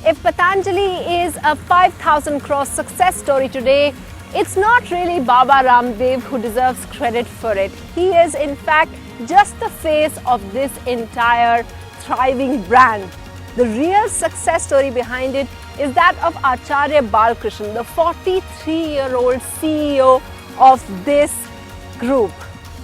If Patanjali is a 5,000 crore success story today, it's not really Baba Ramdev who deserves credit for it. He is in fact just the face of this entire thriving brand. The real success story behind it is that of Acharya Balkrishnan, the 43-year-old CEO of this group.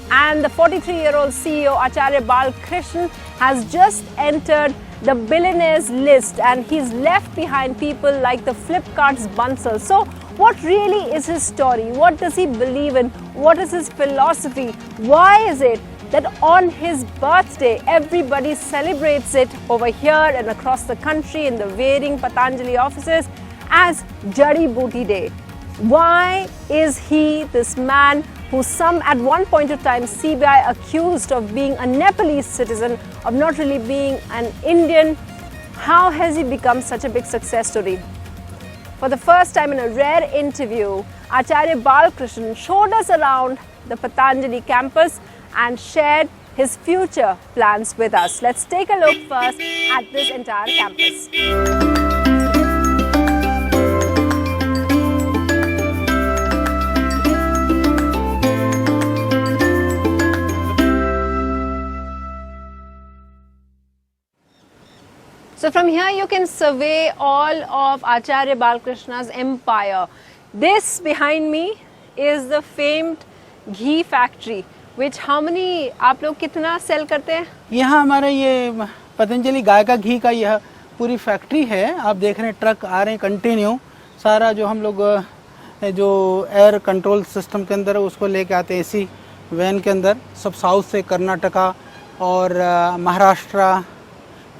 And the 43-year-old CEO Acharya Balkrishnan has just entered the billionaires list, and he's left behind people like the Flipkart's Bansal. So what really is his story? What does he believe in? What is his philosophy? Why is it that on his birthday everybody celebrates it over here and across the country in the varying Patanjali offices as Jari Booty Day? Why is he this man who some at one point of time CBI accused of being a Nepalese citizen, of not really being an Indian? How has he become such a big success story? For the first time in a rare interview, Acharya Balkrishnan showed us around the Patanjali campus and shared his future plans with us. Let's take a look first at this entire campus. So from here you can survey all of Acharya Balkrishna's empire. This behind me is the famed ghee factory, which how many आप लोग कितना cell करते हैं? यहाँ हमारा ये पतंजलि गाय का घी का यह पूरी फैक्ट्री है। आप देख रहे हैं ट्रक आ रहे हैं कंटिन्यू। सारा जो हम लोग जो एयर कंट्रोल सिस्टम के अंदर है उसको लेके आते हैं एसी वैन के अंदर। सब साउथ से कर्नाटका और महाराष्ट्र,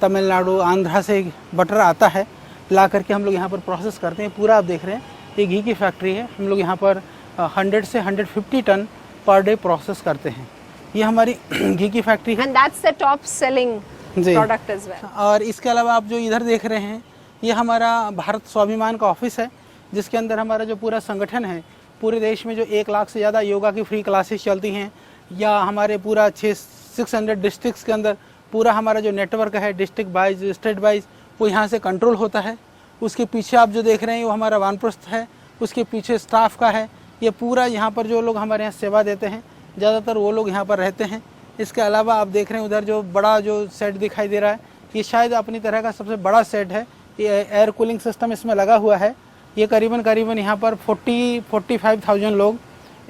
तमिलनाडु, आंध्रा से बटर आता है, ला करके हम लोग यहाँ पर प्रोसेस करते हैं। पूरा आप देख रहे हैं ये घी की फैक्ट्री है। हम लोग यहाँ पर 100 से 150 टन पर डे प्रोसेस करते हैं। ये हमारी घी की फैक्ट्री है। And that's the top selling product as well. और इसके अलावा आप जो इधर देख रहे हैं ये हमारा भारत स्वाभिमान का ऑफिस है, जिसके अंदर हमारा जो पूरा संगठन है, पूरे देश में जो 1 लाख से ज़्यादा योगा की फ्री क्लासेस चलती हैं, या हमारे पूरा 600 डिस्ट्रिक्ट्स के अंदर पूरा हमारा जो नेटवर्क है डिस्ट्रिक्ट वाइज, स्टेट वाइज, वो यहाँ से कंट्रोल होता है। उसके पीछे आप जो देख रहे हैं वो हमारा वानप्रस्थ है, उसके पीछे स्टाफ का है। ये पूरा यहाँ पर जो लोग हमारे यहाँ सेवा देते हैं ज़्यादातर वो लोग यहाँ पर रहते हैं। इसके अलावा आप देख रहे हैं उधर जो बड़ा जो सेट दिखाई दे रहा है, ये शायद अपनी तरह का सबसे बड़ा सेट है। ये एयर कूलिंग सिस्टम इसमें लगा हुआ है। ये करीबन यहाँ पर 45,000 लोग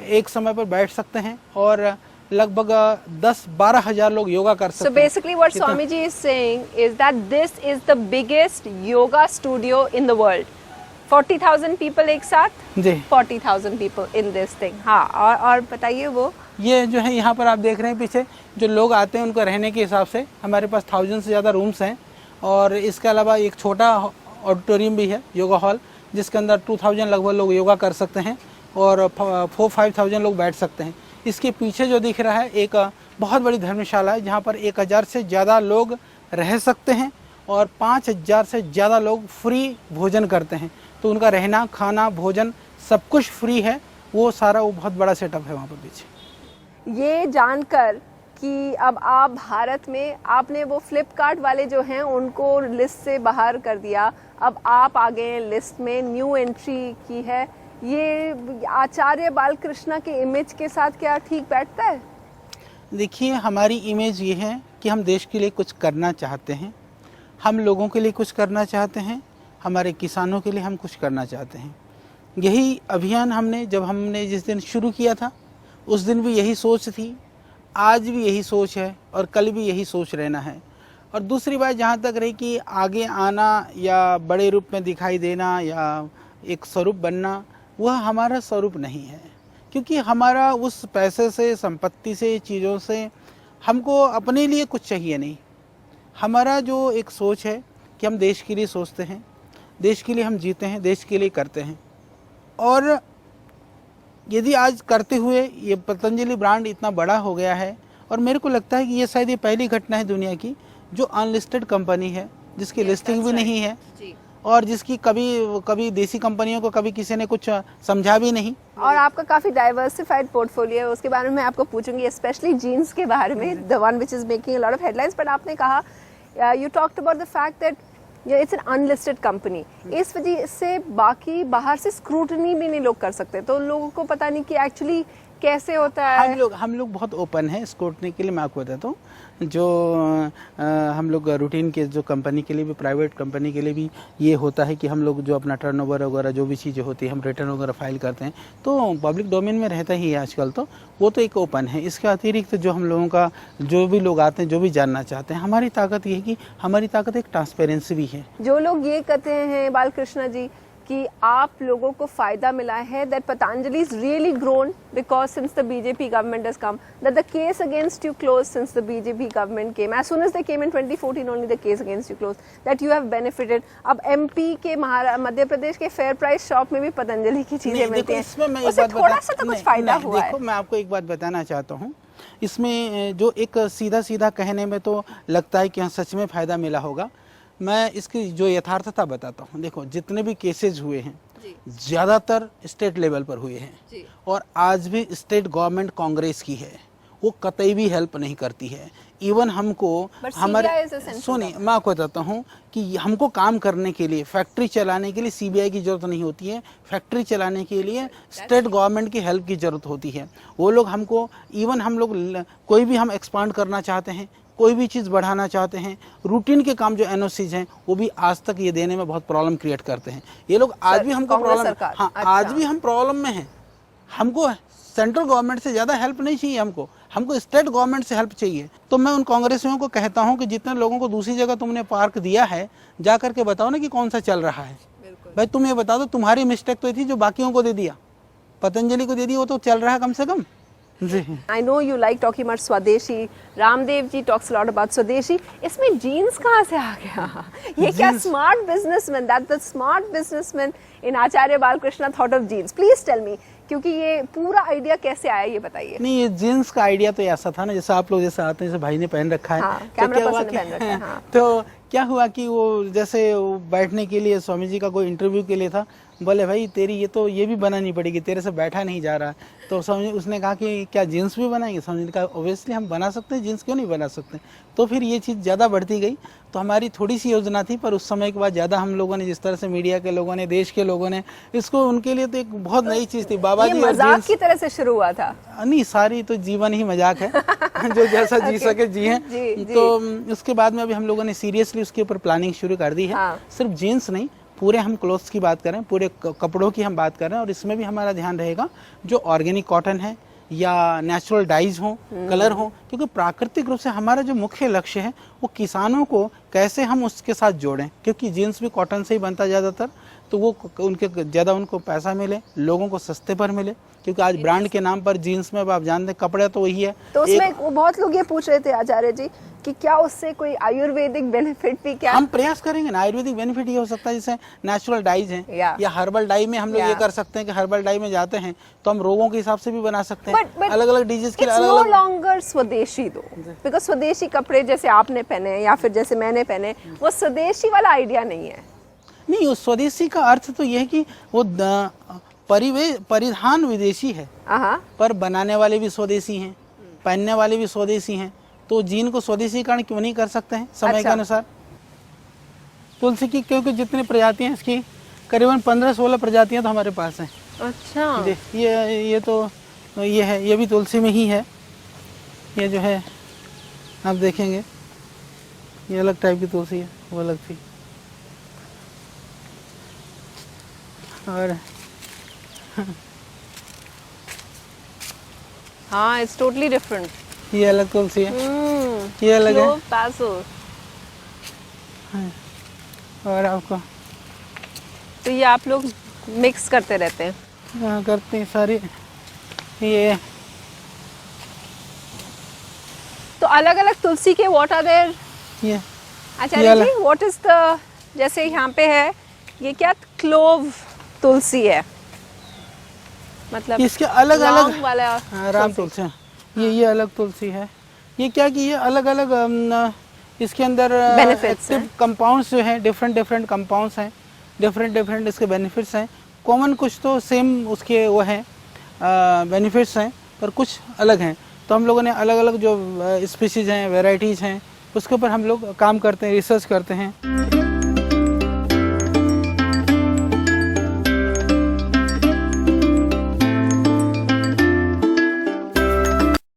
एक समय पर बैठ सकते हैं और लगभग 10-12 हज़ार लोग योगा कर सकते हैं। So basically what Swamiji is saying is that this is the biggest yoga studio in the world. 40,000 people एक साथ? जी। 40,000 people in this thing. हाँ, और बताइए वो? ये जो है यहाँ पर आप देख रहे हैं पीछे जो लोग आते हैं उनको रहने के हिसाब से हमारे पास 1000 से ज़्यादा रूम्स हैं। और इसके अलावा एक छोटा ऑडिटोरियम भी है, योगा हॉल, जिसके अंदर 2000 लगभग लोग योगा कर सकते हैं और 4-5,000 लोग बैठ सकते हैं। इसके पीछे जो दिख रहा है एक बहुत बड़ी धर्मशाला है, जहाँ पर 1000 से ज़्यादा लोग रह सकते हैं और 5000 से ज़्यादा लोग फ्री भोजन करते हैं। तो उनका रहना, खाना, भोजन सब कुछ फ्री है। वो सारा वो बहुत बड़ा सेटअप है वहाँ पर पीछे। ये जानकर कि अब आप भारत में, आपने वो फ्लिपकार्ट वाले जो हैं उनको लिस्ट से बाहर कर दिया, अब आप आ गए हैं लिस्ट में, न्यू एंट्री की है, ये आचार्य बालकृष्ण के इमेज के साथ क्या ठीक बैठता है? देखिए, हमारी इमेज ये है कि हम देश के लिए कुछ करना चाहते हैं, हम लोगों के लिए कुछ करना चाहते हैं, हमारे किसानों के लिए हम कुछ करना चाहते हैं। यही अभियान हमने जिस दिन शुरू किया था उस दिन भी यही सोच थी, आज भी यही सोच है और कल भी यही सोच रहना है। और दूसरी बात जहाँ तक रही कि आगे आना या बड़े रूप में दिखाई देना या एक स्वरूप बनना, वह हमारा स्वरूप नहीं है, क्योंकि हमारा उस पैसे से, संपत्ति से, चीज़ों से हमको अपने लिए कुछ चाहिए नहीं। हमारा जो एक सोच है कि हम देश के लिए सोचते हैं, देश के लिए हम जीते हैं, देश के लिए करते हैं। और यदि आज करते हुए ये पतंजलि ब्रांड इतना बड़ा हो गया है, और मेरे को लगता है कि ये शायद ये पहली घटना है दुनिया की जो अनलिस्टेड कंपनी है, जिसकी लिस्टिंग भी नहीं है और जिसकी कभी देसी कंपनियों को कभी किसी ने कुछ समझा भी नहीं। और आपका काफ़ी डाइवर्सिफाइड पोर्टफोलियो है, उसके बारे में मैं आपको पूछूंगी, स्पेशली जीन्स के बारे में, the one which is making a lot of headlines. But आपने कहा, you talked about the fact that it's an unlisted company, इस वजह से बाकी बाहर से स्क्रूटनी भी नहीं लोग कर सकते, तो लोगों को पता नहीं कि एक्चुअली कैसे होता है। हम लोग बहुत ओपन है स्क्रूटनी के लिए। मैं आपको बताता हूँ, जो हम लोग रूटीन के जो कंपनी के लिए भी, प्राइवेट कंपनी के लिए भी ये होता है कि हम लोग जो अपना टर्नओवर वगैरह जो भी चीज़ें होती है हम रिटर्न वगैरह फाइल करते हैं, तो पब्लिक डोमेन में रहता ही है आजकल, तो वो तो एक ओपन है। इसके अतिरिक्त जो हम लोगों का, जो भी लोग आते हैं जो भी जानना चाहते हैं, हमारी ताकत ये है कि हमारी ताकत एक ट्रांसपेरेंसी भी है। जो लोग ये कहते हैं बालकृष्ण जी कि आप लोगों को फायदा मिला है, that Patanjali is really grown because since the BJP government has come, that the case against you closed since the BJP government came, as soon as they came in 2014 only the case against you closed, that you have benefited। अब MP के मध्य प्रदेश के fair price shop में भी पतंजलि की चीजें मिलती हैं, उससे थोड़ा सा तो कुछ फायदा हुआ है। देखो मैं आपको एक बात बताना चाहता हूँ, इसमें जो एक सीधा सीधा कहने में तो लगता है कि हाँ सच में फायदा मिला होगा, मैं इसकी जो यथार्थता बताता हूँ। देखो जितने भी केसेस हुए हैं ज़्यादातर स्टेट लेवल पर हुए हैं, और आज भी स्टेट गवर्नमेंट कांग्रेस की है, वो कतई भी हेल्प नहीं करती है। इवन हमको हमारे सुनिए मैं आपको बताता हूँ कि हमको काम करने के लिए, फैक्ट्री चलाने के लिए सीबीआई की जरूरत नहीं होती है, फैक्ट्री चलाने के लिए स्टेट गवर्नमेंट की हेल्प की जरूरत होती है। वो लोग हमको, इवन हम लोग कोई भी हम एक्सपांड करना चाहते हैं, कोई भी चीज़ बढ़ाना चाहते हैं, रूटीन के काम जो एनओसीज हैं वो भी आज तक ये देने में बहुत प्रॉब्लम क्रिएट करते हैं ये लोग। आज भी हमको प्रॉब्लम, हाँ आज भी हम प्रॉब्लम में हैं। हमको सेंट्रल गवर्नमेंट से ज़्यादा हेल्प नहीं चाहिए, हमको स्टेट गवर्नमेंट से हेल्प चाहिए। तो मैं उन कांग्रेसियों को कहता हूँ कि जितने लोगों को दूसरी जगह तुमने पार्क दिया है, जा करके बताओ ना कि कौन सा चल रहा है। भाई तुम ये बता दो, तुम्हारी मिस्टेक तो थी जो बाकियों को दे दिया, पतंजलि को दे दिया, वो तो चल रहा है कम से कम। I know you like talking about Swadeshi. Ramdev ji talks a lot about Swadeshi. इसमें जीन्स कहाँ से आ गया? ये क्या smart businessman? That the smart businessman in Acharya Balkrishna thought of jeans. Please tell me. क्योंकि ये पूरा आइडिया कैसे आया ये बताइए। नहीं, ये जीन्स का आइडिया तो ऐसा था ना, जैसे आप लोग जैसे आते हैं, जैसे भाई ने पहन रखा है, हाँ, तो क्या हुआ कि तो क्या हुआ कि वो जैसे बैठने के लिए स्वामी जी का कोई इंटरव्यू के लिए था, बोले भाई तेरी ये भी बनानी पड़ेगी, तेरे से बैठा नहीं जा रहा। तो स्वामी उसने कहा कि क्या जीन्स भी बनाएंगे? स्वामी ने कहा ऑब्वियसली हम बना सकते हैं, जीन्स क्यों नहीं बना सकते। तो फिर ये चीज़ ज़्यादा बढ़ती गई। तो हमारी थोड़ी सी योजना थी, पर उस समय के बाद ज़्यादा हम लोगों ने, जिस तरह से मीडिया के लोगों ने, देश के लोगों ने इसको, उनके लिए तो एक बहुत नई चीज़ थी। बाबा जी मजाक की तरह से शुरू हुआ था? नहीं, सारी तो जीवन ही मजाक है जो जैसा जी सके जिए। तो उसके बाद में अभी हम लोगों ने सीरियसली उसके ऊपर प्लानिंग शुरू कर दी है। सिर्फ जीन्स नहीं, पूरे हम क्लोथ्स की बात करें, पूरे कपड़ों की हम बात कर रहे हैं। और इसमें भी हमारा ध्यान रहेगा जो ऑर्गेनिक कॉटन है या नेचुरल डाइज हो, कलर हो, क्योंकि प्राकृतिक रूप से हमारा जो मुख्य लक्ष्य है वो किसानों को कैसे हम उसके साथ जोड़ें, क्योंकि जीन्स भी कॉटन से ही बनता ज़्यादातर, तो वो उनके ज़्यादा उनको पैसा मिले, लोगों को सस्ते पर मिले। क्योंकि आज ब्रांड के नाम पर जीन्स में आप जानते हैं कपड़े तो वही है। तो उसमें वो बहुत लोग ये पूछ रहे थे आचार्य जी कि क्या उससे कोई आयुर्वेदिक बेनिफिट भी, क्या हम प्रयास करेंगे ना। आयुर्वेदिक बेनिफिट ये हो सकता है जैसे नेचुरल डाइज हैं या हर्बल डाई में हम लोग ये कर सकते हैं कि हर्बल डाई में जाते हैं तो हम रोगों के हिसाब से भी बना सकते हैं, अलग अलग डिजीज के अलग अलग। नो लॉन्गर स्वदेशी दो, बिकॉज स्वदेशी कपड़े जैसे आपने पहने या फिर जैसे मैंने पहने, वो स्वदेशी वाला आइडिया नहीं है। नहीं, उस स्वदेशी का अर्थ तो यह है कि वो परिधान विदेशी है, पर बनाने वाले भी स्वदेशी हैं, पहनने वाले भी स्वदेशी हैं। तो जीन को स्वदेशीकरण क्यों नहीं कर सकते हैं समय के अनुसार? तुलसी की क्योंकि जितनी प्रजातियां हैं इसकी करीबन 15-16 प्रजातियां तो हमारे पास हैं। अच्छा, ये तो ये है, ये भी तुलसी में ही है। ये जो है आप देखेंगे ये अलग टाइप की तुलसी है, वो अलग थी। और हाँ, इट्स टोटली डिफरेंट। ये अलग तुलसी है, ये अलग है। और आपको तो ये आप लोग मिक्स करते रहते हैं? हाँ, करते हैं सारी। ये तो अलग अलग तुलसी के व्हाट आर देयर? ये Acharya ji, what is the, जैसे यहाँ पे है ये क्या क्लोव तुलसी है, मतलब इसके अलग अलग वाला राम तुलसी। ये अलग तुलसी है। ये क्या कि ये अलग अलग इसके अंदर एक्टिव कंपाउंड्स जो हैं, डिफरेंट कंपाउंड्स हैं, डिफरेंट इसके बेनिफिट्स हैं। कॉमन कुछ तो सेम उसके वो हैं बेनिफिट्स हैं, पर कुछ अलग हैं। तो हम लोगों ने अलग अलग जो स्पीशीज़ हैं, वेराइटीज़ हैं, उसके ऊपर हम लोग काम करते हैं, रिसर्च करते हैं।